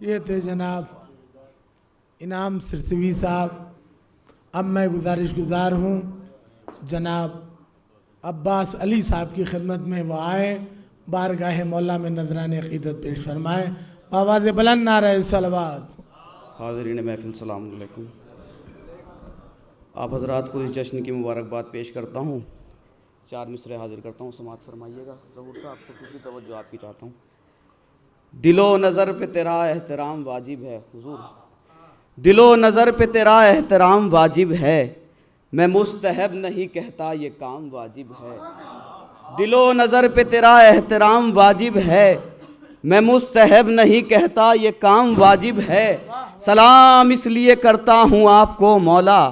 یہ تھے جناب انعام سرسوی صاحب. اب میں گزارش گزار ہوں جناب عباس علی صاحب کی خدمت میں وہ آئے، بارگاہ مولا میں نذران عقیدت پیش فرمائے. آواز بلند نعرہ صلوات. حاضرین محفل السلام علیکم. آپ حضرات کو اس جشن کی مبارکباد پیش کرتا ہوں. 4 مصرے حاضر کرتا ہوں، سماعت فرمائیے گا. ظہور صاحب خصوصی توجہ آپ کی چاہتا ہوں. دل و نظر پہ تیرا احترام واجب ہے حضور، دل و نظر پہ تیرا احترام واجب ہے، میں مستحب نہیں کہتا یہ کام واجب ہے. دل و نظر پہ تیرا احترام واجب ہے، میں مستحب نہیں کہتا یہ کام واجب ہے. سلام اس لیے کرتا ہوں آپ کو مولا،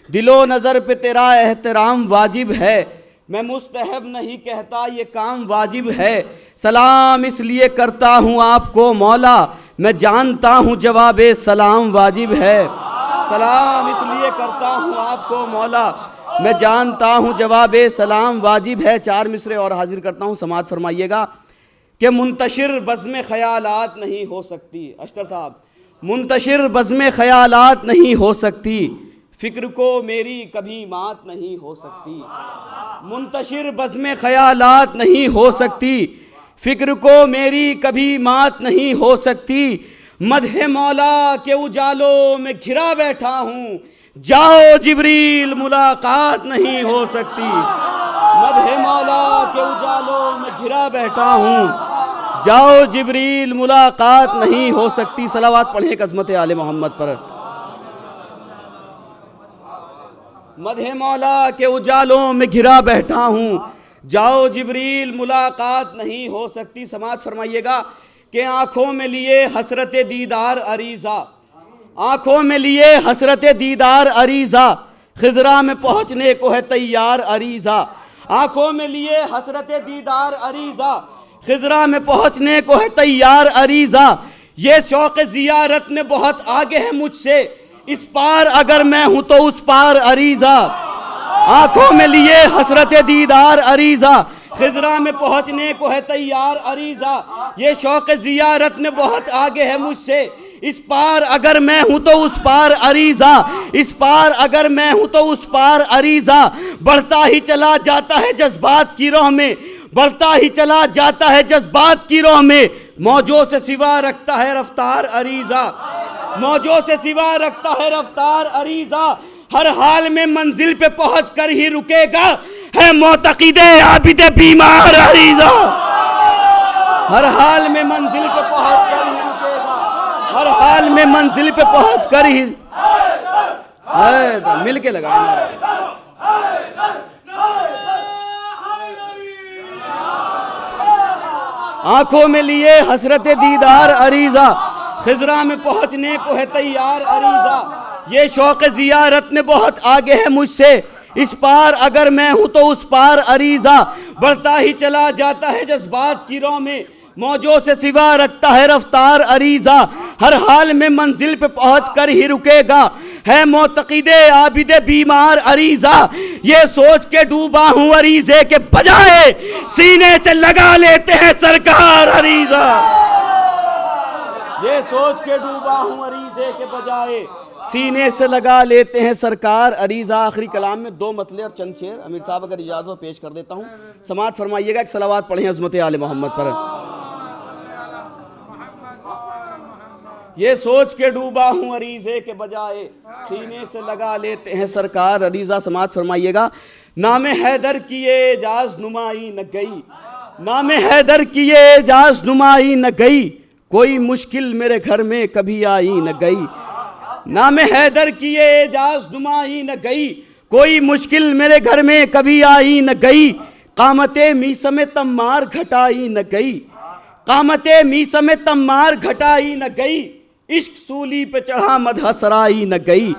دل و نظر پہ تیرا احترام واجب ہے، میں مستحب نہیں کہتا یہ کام واجب ہے. سلام اس لیے کرتا ہوں آپ کو مولا، میں جانتا ہوں جواب سلام واجب ہے. سلام اس لیے کرتا ہوں آپ کو مولا، میں جانتا ہوں جواب سلام واجب ہے. 4 مصرے اور حاضر کرتا ہوں، سماعت فرمائیے گا. کہ منتشر بزم خیالات نہیں ہو سکتی، اشتر صاحب، منتشر بزم خیالات نہیں ہو سکتی، فکر کو میری کبھی مات نہیں ہو سکتی. منتشر بزم خیالات نہیں ہو سکتی، فکر کو میری کبھی مات نہیں ہو سکتی. مدح مولا کے اجالوں میں گھرا بیٹھا ہوں، جاؤ جبریل ملاقات نہیں ہو سکتی. مدح مولا کے اجالوں میں گھرا بیٹھا ہوں، جاؤ جبریل ملاقات نہیں ہو سکتی. صلوات پڑھیں ایک عظمت آل محمد پر. مدح مولا کے اجالوں میں گھرا بیٹھا ہوں، جاؤ جبریل ملاقات نہیں ہو سکتی. سماعت فرمائیے گا. کہ آنکھوں میں لیے حسرت دیدار عریضہ، آنکھوں میں لیے حسرت دیدار عریضہ، خضرا میں پہنچنے کو ہے تیار عریضہ. آنکھوں میں لیے حسرت دیدار عریضہ، خضرا میں پہنچنے کو ہے تیار عریضہ. یہ شوق زیارت میں بہت آگے ہے مجھ سے، اس پار اگر میں ہوں تو اس پار عریضہ. آنکھوں میں لیے حسرت دیدار عریضہ، خضرا میں پہنچنے کو ہے تیار عریضہ. یہ شوق زیارت میں بہت آگے ہے مجھ سے، اس پار اگر میں ہوں تو اس پار عریضہ. اس پار اگر میں ہوں تو اس پار عریضہ. بڑھتا ہی چلا جاتا ہے جذبات کی راہ میں، بڑھتا ہی چلا جاتا ہے جذبات کی راہ میں، موجوں سے سوا رکھتا ہے رفتار عریضہ. موجوں سے سوا رکھتا ہے رفتار عریضہ. ہر حال میں منزل پہ پہنچ کر ہی رکے گا، ہے معتقد عابد بیمار عریضہ. ہر حال میں منزل پہ پہنچ کر ہی رکے گا، ہر حال میں منزل پہ پہنچ کر ہی. مل کے لگائیں. آنکھوں میں لیے حسرت دیدار عریضہ، خضرا میں پہنچنے کو ہے تیار عریضہ. یہ شوق زیارت میں بہت آگے ہے مجھ سے، اس پار اگر میں ہوں تو اس پار عریضہ. بڑھتا ہی چلا جاتا ہے جذبات کی راہ میں، موجوں سے سوا رکھتا ہے رفتار عریضہ. ہر حال میں منزل پہ پہنچ کر ہی رکے گا، ہے معتقد عابد بیمار عریضہ. یہ سوچ کے ڈوبا ہوں عریضے کے بجائے، سینے سے لگا لیتے ہیں سرکار عریضہ. یہ سوچ کے ڈوبا ہوں عریضے کے بجائے، سینے سے لگا لیتے ہیں سرکار عریضہ. آخری کلام میں 2 مطلع اور چند شعر امیر صاحب اگر اجازت ہو پیش کر دیتا ہوں. سماعت فرمائیے گا. ایک صلوات پڑھیں عظمت آل محمد پر. یہ سوچ کے ڈوبا ہوں عریضے کے بجائے، سینے سے لگا لیتے ہیں سرکار عریضہ. سماعت فرمائیے گا. نام حیدر کی یہ اعجاز نمائی نہ گئی، نام حیدر کی یہ اعجاز نمائی نہ گئی، کوئی مشکل میرے گھر میں کبھی آئی نہ گئی. نام حیدر کی یہ اعجاز نمائی نہ گئی، کوئی مشکل میرے گھر میں کبھی آئی نہ گئی. قامت میسم تمار گھٹائی نہ گئی، قامت میسم تمار گھٹائی نہ گئی، عشق سولی پہ چڑھا مدح سرائی نہ گئی.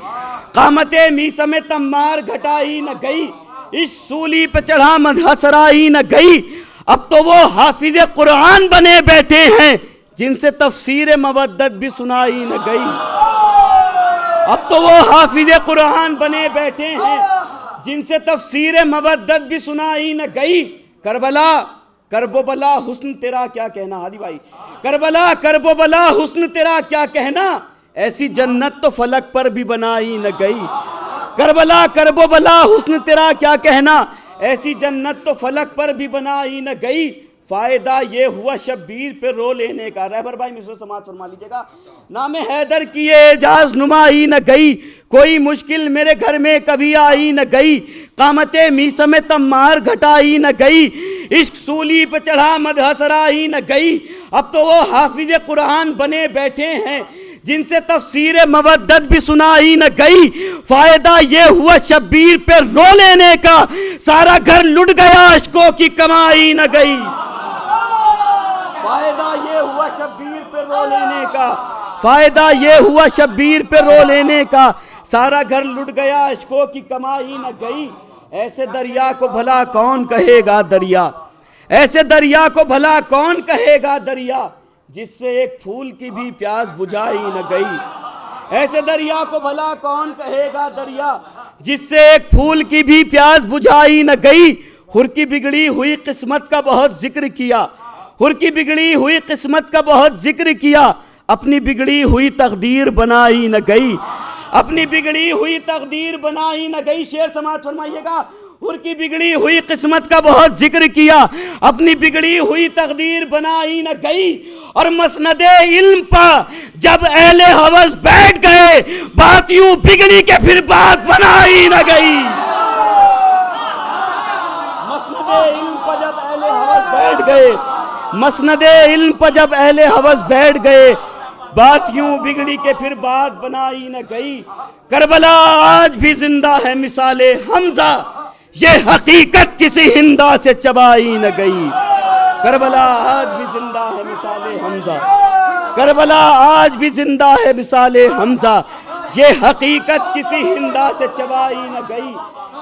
قامت میسم تمار گھٹائی نہ گئی، عشق سولی پہ چڑھا مدح سرائی نہ گئی. اب تو وہ حافظ قرآن بنے بیٹھے ہیں، جن سے تفسیر مودت بھی سنائی نہ گئی. اب تو وہ حافظ قرآن بنے بیٹھے ہیں، جن سے تفسیر مودت بھی سنائی نہ گئی. کربلا کرب و بلا حسن تیرا کیا کہنا. ہادی بھائی. کربلا کرب و بلا حسن تیرا کیا کہنا, ایسی جنت تو فلک پر بھی بنائی نہ گئی. کربلا کرب و بلا حسن تیرا کیا کہنا, ایسی جنت تو فلک پر بھی بنائی نہ گئی. فائدہ یہ ہوا شبیر پہ رو لینے کا. رہبر بھائی مصرع سماعت فرما لیجئے گا. نام حیدر کی اعجاز نمائی نہ گئی, کوئی مشکل میرے گھر میں کبھی آئی نہ گئی. قامت میسم تمار گھٹائی نہ گئی, عشق سولی پہ چڑھا مدح سرائی نہ گئی. اب تو وہ حافظ قرآن بنے بیٹھے ہیں جن سے تفسیر مودت بھی سنائی نہ گئی. فائدہ یہ ہوا شبیر پہ رو لینے کا, سارا گھر لٹ گیا عشقوں کی کمائی نہ گئی. فائدہ یہ ہوا شبیر پہ رو لینے کا, فائدہ یہ ہوا شبیر پہ رو لینے کا, سارا گھر لٹ گیا عشقوں کی کمائی نہ گئی. ایسے دریا کو بھلا کون کہے گا دریا, ایسے دریا کو بھلا کون کہے گا دریا, جس سے ایک پھول کی بھی پیاس بجھائی نہ گئی. ایسے دریا کو بھلا کون کہے گا دریا, جس سے ایک پھول کی بھی پیاس بجھائی نہ گئی. حر کی بگڑی ہوئی قسمت کا بہت ذکر کیا, حر کی بگڑی ہوئی قسمت کا بہت ذکر کیا, اپنی بگڑی ہوئی تقدیر بنائی نہ گئی. اپنی بگڑی ہوئی تقدیر بنائی نہ گئی. شعر سماعت فرمائیے گا. حر کی بگڑی ہوئی قسمت کا بہت ذکر کیا, اپنی بگڑی ہوئی تقدیر بنائی نہ گئی. اور مسند علم پر جب اہل ہوس بیٹھ گئے, بات یوں بگڑی کے پھر بات بنائی نہ گئی. مسند علم پر جب اہل ہوس بیٹھ گئے, مسند علم پر جب اہل ہوس بیٹھ گئے, بات یوں بگڑی کے پھر بات بنائی نہ گئی. کربلا آج بھی زندہ ہے مثال حمزہ, یہ حقیقت کسی ہندا سے چبائی نہ گئی. کربلا آج بھی زندہ ہے مثال حمزہ, کربلا آج بھی زندہ ہے مثال حمزہ, یہ حقیقت کسی ہندا سے چبائی نہ گئی.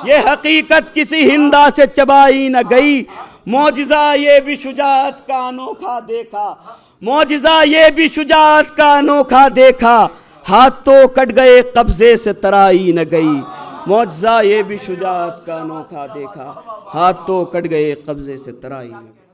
یہ حقیقت کسی ہندا سے چبائی نہ گئی. معجزہ یہ بھی شجاعت کا انوکھا دیکھا, معجزہ یہ بھی شجاعت کا انوکھا دیکھا, ہاتھ تو کٹ گئے قبضے سے ترائی نہ گئی. معجزہ یہ بھی شجاعت کا انوکھا دیکھا, ہاتھ تو کٹ گئے قبضے سے ترائی نہ گئی.